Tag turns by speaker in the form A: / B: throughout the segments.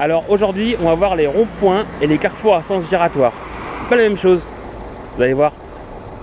A: Alors aujourd'hui, on va voir les ronds-points et les carrefours à sens giratoire. C'est pas la même chose, vous allez voir.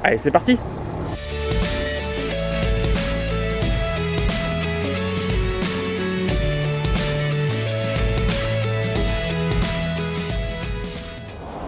A: Allez, c'est parti!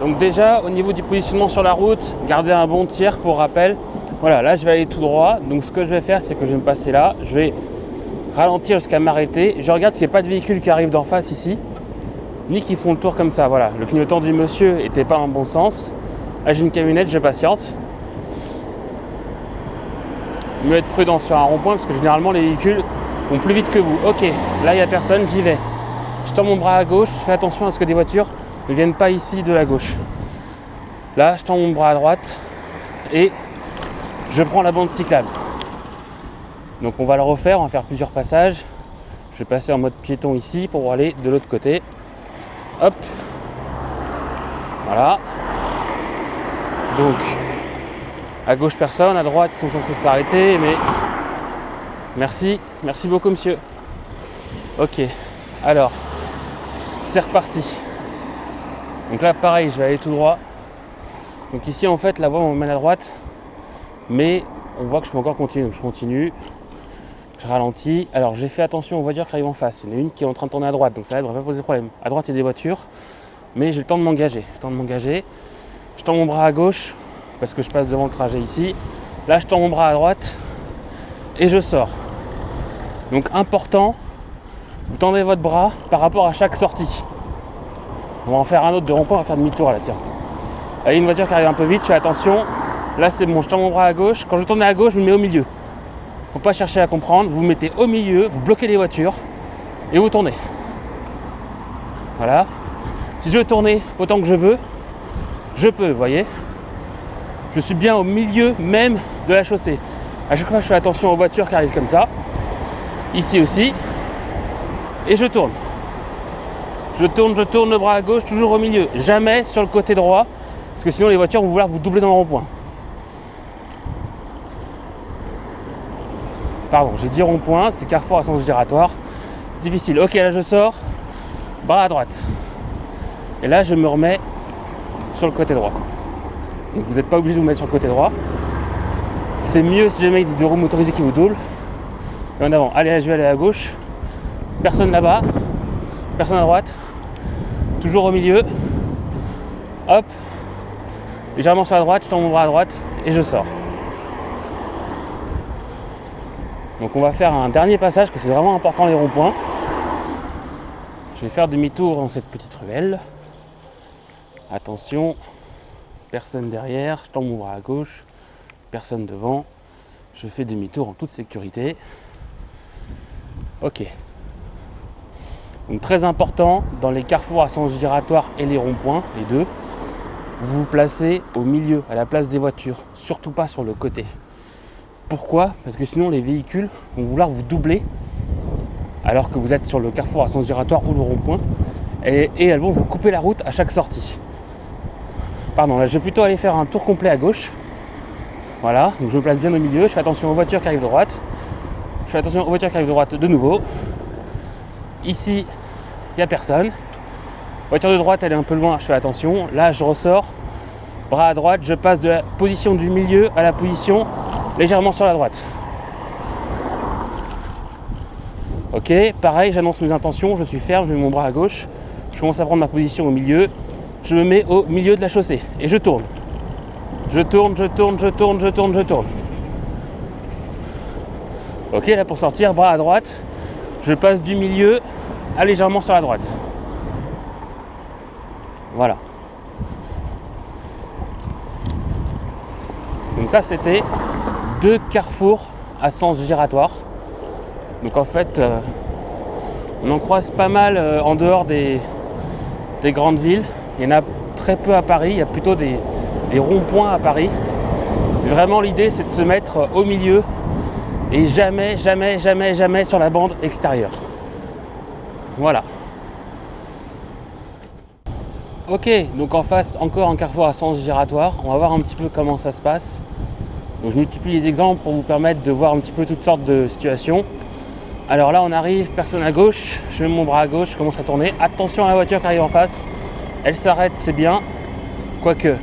A: Donc déjà, au niveau du positionnement sur la route, gardez un bon tiers pour rappel. Voilà, là je vais aller tout droit. Donc ce que je vais faire, c'est que je vais me passer là. Je vais ralentir jusqu'à m'arrêter. Je regarde qu'il n'y ait pas de véhicule qui arrive d'en face ici, ni qui font le tour comme ça. Voilà, le clignotant du monsieur n'était pas en bon sens. Là j'ai une camionnette, je patiente. Mieux être prudent sur un rond-point parce que généralement les véhicules vont plus vite que vous. Ok, là il n'y a personne, j'y vais. Je tends mon bras à gauche, je fais attention à ce que des voitures ne viennent pas ici de la gauche. Là je tends mon bras à droite et je prends la bande cyclable. Donc on va le refaire, on va faire plusieurs passages. Je vais passer en mode piéton ici pour aller de l'autre côté. Hop. Voilà. Donc à gauche personne, à droite ils sont censés s'arrêter, mais merci beaucoup monsieur. Ok, alors c'est reparti. Donc là pareil, je vais aller tout droit. Donc ici en fait la voie me mène à droite, mais on voit que je peux encore continuer. Donc je continue, je ralentis. Alors j'ai fait attention aux voitures qui arrivent en face. Il y en a une qui est en train de tourner à droite, donc ça ne devrait pas poser problème. À droite il y a des voitures, mais j'ai le temps de m'engager. Je tends mon bras à gauche parce que je passe devant le trajet ici. Là je tends mon bras à droite et je sors. Donc important, vous tendez votre bras par rapport à chaque sortie. On va en faire un autre de rond-point, on va faire demi-tour là, tiens. Là, il y a une voiture qui arrive un peu vite, je fais attention. Là c'est bon, je tends mon bras à gauche. Quand je tourne à gauche, je me mets au milieu. Faut pas chercher à comprendre, vous vous mettez au milieu, vous bloquez les voitures et vous tournez. Voilà. Si je veux tourner autant que je veux, je peux, vous voyez. Je suis bien au milieu même de la chaussée. À chaque fois, je fais attention aux voitures qui arrivent comme ça. Ici aussi. Et je tourne. Je tourne le bras à gauche, toujours au milieu. Jamais sur le côté droit, parce que sinon les voitures vont vouloir vous doubler dans le rond-point. Pardon, j'ai dit rond-point, c'est carrefour à sens giratoire. C'est difficile. Ok, là je sors, bras à droite. Et là je me remets sur le côté droit. Donc vous n'êtes pas obligé de vous mettre sur le côté droit. C'est mieux si jamais il y a des deux roues motorisées qui vous doublent. Et en avant. Allez, je vais aller à gauche. Personne là-bas. Personne à droite. Toujours au milieu. Hop. Légèrement sur la droite, je tends mon bras à droite et je sors. Donc on va faire un dernier passage, que c'est vraiment important les ronds-points. Je vais faire demi-tour dans cette petite ruelle. Attention, personne derrière, je tends mon bras à gauche, personne devant. Je fais demi-tour en toute sécurité. Ok. Donc très important, dans les carrefours à sens giratoire et les ronds-points, les deux, vous vous placez au milieu, à la place des voitures, surtout pas sur le côté. Pourquoi ? Parce que sinon les véhicules vont vouloir vous doubler alors que vous êtes sur le carrefour à sens giratoire ou le rond-point et elles vont vous couper la route à chaque sortie. Pardon, là je vais plutôt aller faire un tour complet à gauche. Voilà, donc je me place bien au milieu, je fais attention aux voitures qui arrivent de droite. Je fais attention aux voitures qui arrivent de droite de nouveau. Ici, il n'y a personne. Voiture de droite, elle est un peu loin, je fais attention. Là, je ressors, bras à droite, je passe de la position du milieu à la position légèrement sur la droite. Ok, pareil, j'annonce mes intentions, je suis ferme, je mets mon bras à gauche. Je commence à prendre ma position au milieu. Je me mets au milieu de la chaussée et je tourne. Je tourne. Ok, là pour sortir, bras à droite. Je passe du milieu à légèrement sur la droite. Voilà. Donc ça c'était 2 carrefours à sens giratoire. Donc en fait on en croise pas mal en dehors des grandes villes. Il y en a très peu à Paris, il y a plutôt des ronds-points à Paris. Mais vraiment l'idée c'est de se mettre au milieu et jamais sur la bande extérieure. Voilà. Ok, donc en face encore un carrefour à sens giratoire. On va voir un petit peu comment ça se passe. Donc je multiplie les exemples pour vous permettre de voir un petit peu toutes sortes de situations. Alors là on arrive, personne à gauche, je mets mon bras à gauche, je commence à tourner. Attention à la voiture qui arrive en face, elle s'arrête, c'est bien. Quoique,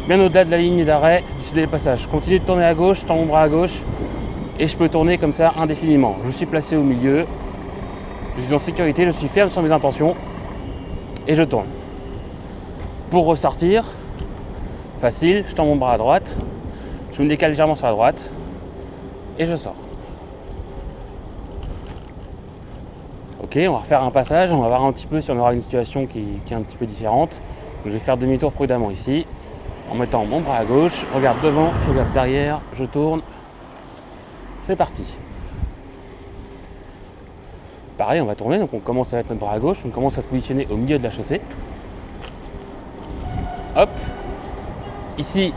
A: bien au-delà de la ligne d'arrêt du passage. Je continue de tourner à gauche, je tends mon bras à gauche et je peux tourner comme ça indéfiniment. Je suis placé au milieu, je suis en sécurité, je suis ferme sur mes intentions et je tourne. Pour ressortir, facile, je tends mon bras à droite, je me décale légèrement sur la droite et je sors. Ok, on va refaire un passage, on va voir un petit peu si on aura une situation qui est un petit peu différente. Donc, je vais faire demi-tour prudemment ici, en mettant mon bras à gauche, je regarde devant, je regarde derrière, je tourne. C'est parti. Pareil, on va tourner, donc on commence à mettre notre bras à gauche, on commence à se positionner au milieu de la chaussée. Hop, ici,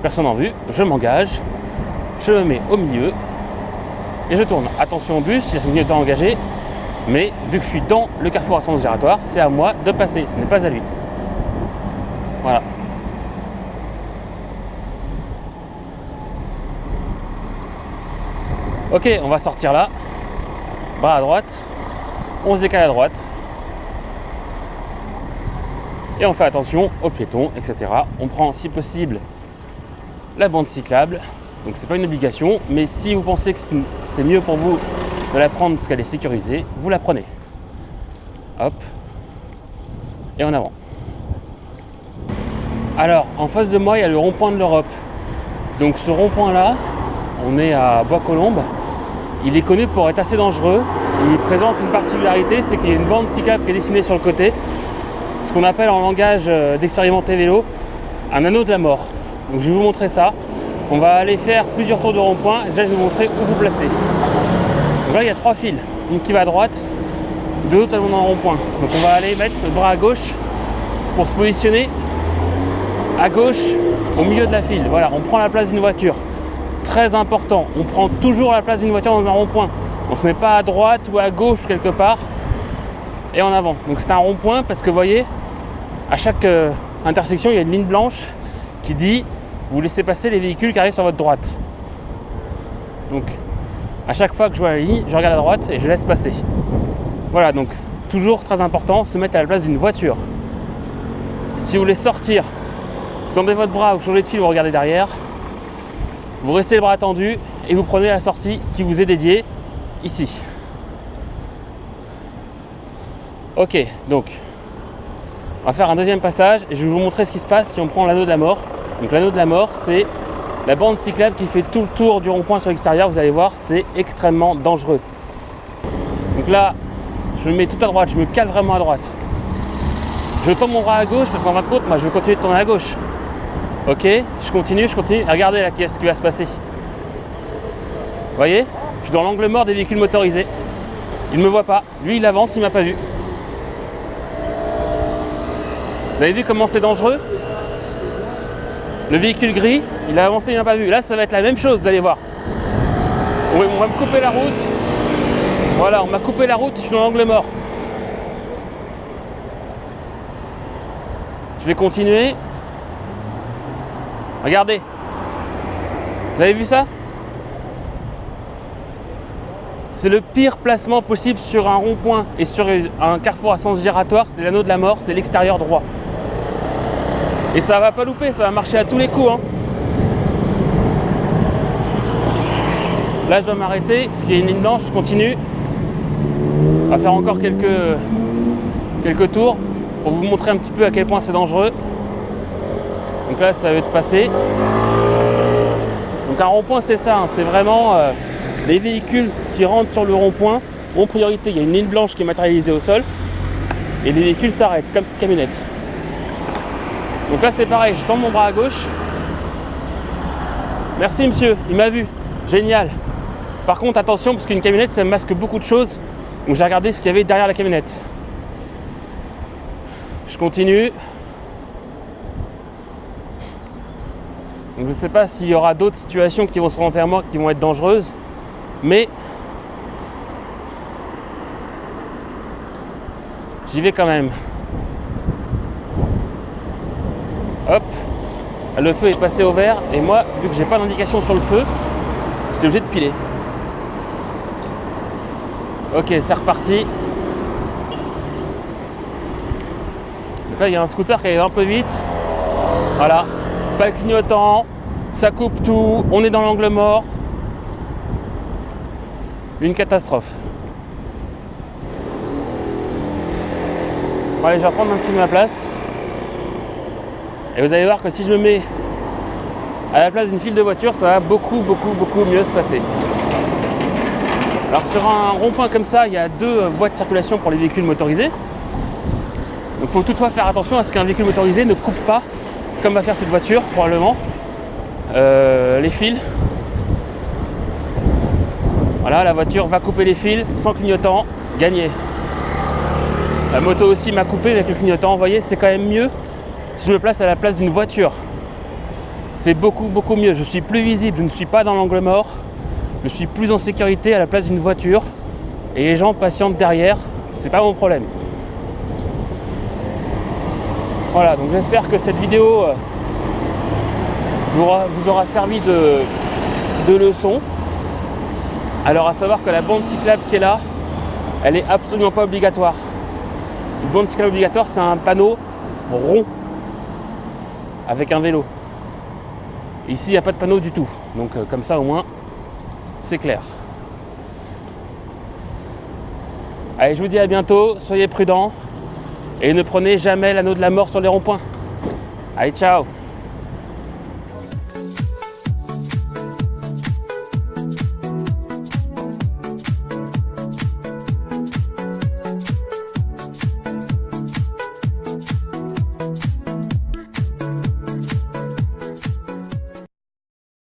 A: personne en vue, je m'engage, je me mets au milieu et je tourne. Attention au bus, il y a son clignotant engagé, mais vu que je suis dans le carrefour à sens giratoire, c'est à moi de passer, ce n'est pas à lui. Voilà. Ok, on va sortir là, bras à droite, on se décale à droite et on fait attention aux piétons, etc. On prend si possible la bande cyclable, donc c'est pas une obligation, mais si vous pensez que c'est mieux pour vous de la prendre parce qu'elle est sécurisée, vous la prenez. Hop, et en avant. Alors, en face de moi, il y a le rond-point de l'Europe. Donc ce rond-point là, on est à Bois-Colombes. Il est connu pour être assez dangereux. Il présente une particularité, c'est qu'il y a une bande cyclable qui est dessinée sur le côté. Ce qu'on appelle en langage d'expérimenté vélo, un anneau de la mort. Donc je vais vous montrer ça. On va aller faire plusieurs tours de rond-point. Déjà, je vais vous montrer où vous placer. Donc là, il y a 3 fils. Une qui va à droite, 2 autres dans le rond-point. Donc on va aller mettre le bras à gauche pour se positionner à gauche au milieu de la file. Voilà, on prend la place d'une voiture. Très important, on prend toujours la place d'une voiture dans un rond-point. On ne se met pas à droite ou à gauche quelque part et en avant. Donc c'est un rond-point parce que vous voyez, à chaque intersection, il y a une ligne blanche qui dit vous laissez passer les véhicules qui arrivent sur votre droite. Donc à chaque fois que je vois la ligne, je regarde à droite et je laisse passer. Voilà, donc toujours très important, se mettre à la place d'une voiture. Si vous voulez sortir, vous tendez votre bras, vous changez de fil, vous regardez derrière. Vous restez le bras tendu et vous prenez la sortie qui vous est dédiée ici. Ok, donc on va faire un deuxième passage et je vais vous montrer ce qui se passe si on prend l'anneau de la mort. Donc l'anneau de la mort, c'est la bande cyclable qui fait tout le tour du rond-point sur l'extérieur. Vous allez voir, c'est extrêmement dangereux. Donc là, je me mets tout à droite, je me cale vraiment à droite. Je tends mon bras à gauche parce qu'en fin de compte, moi je veux continuer de tourner à gauche. Ok, je continue. Regardez là, ce qui va se passer. Vous voyez, je suis dans l'angle mort des véhicules motorisés. Il ne me voit pas. Lui, il avance, il ne m'a pas vu. Vous avez vu comment c'est dangereux? Le véhicule gris, il a avancé, il ne m'a pas vu. Là, ça va être la même chose, vous allez voir. On va me couper la route. Voilà, on m'a coupé la route, je suis dans l'angle mort. Je vais continuer. Regardez. Vous avez vu ça? C'est le pire placement possible sur un rond-point et sur un carrefour à sens giratoire. C'est l'anneau de la mort, c'est l'extérieur droit. Et ça va pas louper, ça va marcher à tous les coups. Là, je dois m'arrêter parce qu'il y a une ligne blanche, je continue. On va faire encore quelques tours pour vous montrer un petit peu à quel point c'est dangereux. Donc là, ça va être passé. Donc un rond-point, c'est ça, c'est vraiment les véhicules qui rentrent sur le rond-point ont priorité. Il y a une ligne blanche qui est matérialisée au sol et les véhicules s'arrêtent, comme cette camionnette. Donc là, c'est pareil, je tends mon bras à gauche. Merci monsieur, il m'a vu. Génial. Par contre, attention, parce qu'une camionnette, ça masque beaucoup de choses. Donc j'ai regardé ce qu'il y avait derrière la camionnette. Je continue. Donc je ne sais pas s'il y aura d'autres situations qui vont se présenter à moi qui vont être dangereuses, mais j'y vais quand même. Hop, le feu est passé au vert et moi, vu que j'ai pas d'indication sur le feu, j'étais obligé de piler. Ok, c'est reparti. Donc là, il y a un scooter qui arrive un peu vite. Voilà, pas de clignotant, ça coupe tout, on est dans l'angle mort. Une catastrophe. Bon, allez, je vais reprendre un petit peu ma place. Et vous allez voir que si je me mets à la place d'une file de voitures, ça va beaucoup mieux se passer. Alors sur un rond-point comme ça, il y a 2 voies de circulation pour les véhicules motorisés. Il faut toutefois faire attention à ce qu'un véhicule motorisé ne coupe pas, comme va faire cette voiture probablement, les fils. Voilà, la voiture va couper les fils sans clignotant, gagné. La moto aussi m'a coupé avec le clignotant, vous voyez, c'est quand même mieux si je me place à la place d'une voiture. C'est beaucoup mieux, je suis plus visible, je ne suis pas dans l'angle mort, je suis plus en sécurité à la place d'une voiture et les gens patientent derrière, c'est pas mon problème. Voilà, donc j'espère que cette vidéo vous aura servi de leçon. Alors à savoir que la bande cyclable qui est là, elle est absolument pas obligatoire. Une bande cyclable obligatoire, c'est un panneau rond avec un vélo. Ici, il n'y a pas de panneau du tout. Donc comme ça, au moins, c'est clair. Allez, je vous dis à bientôt. Soyez prudents et ne prenez jamais l'anneau de la mort sur les ronds-points. Allez, ciao!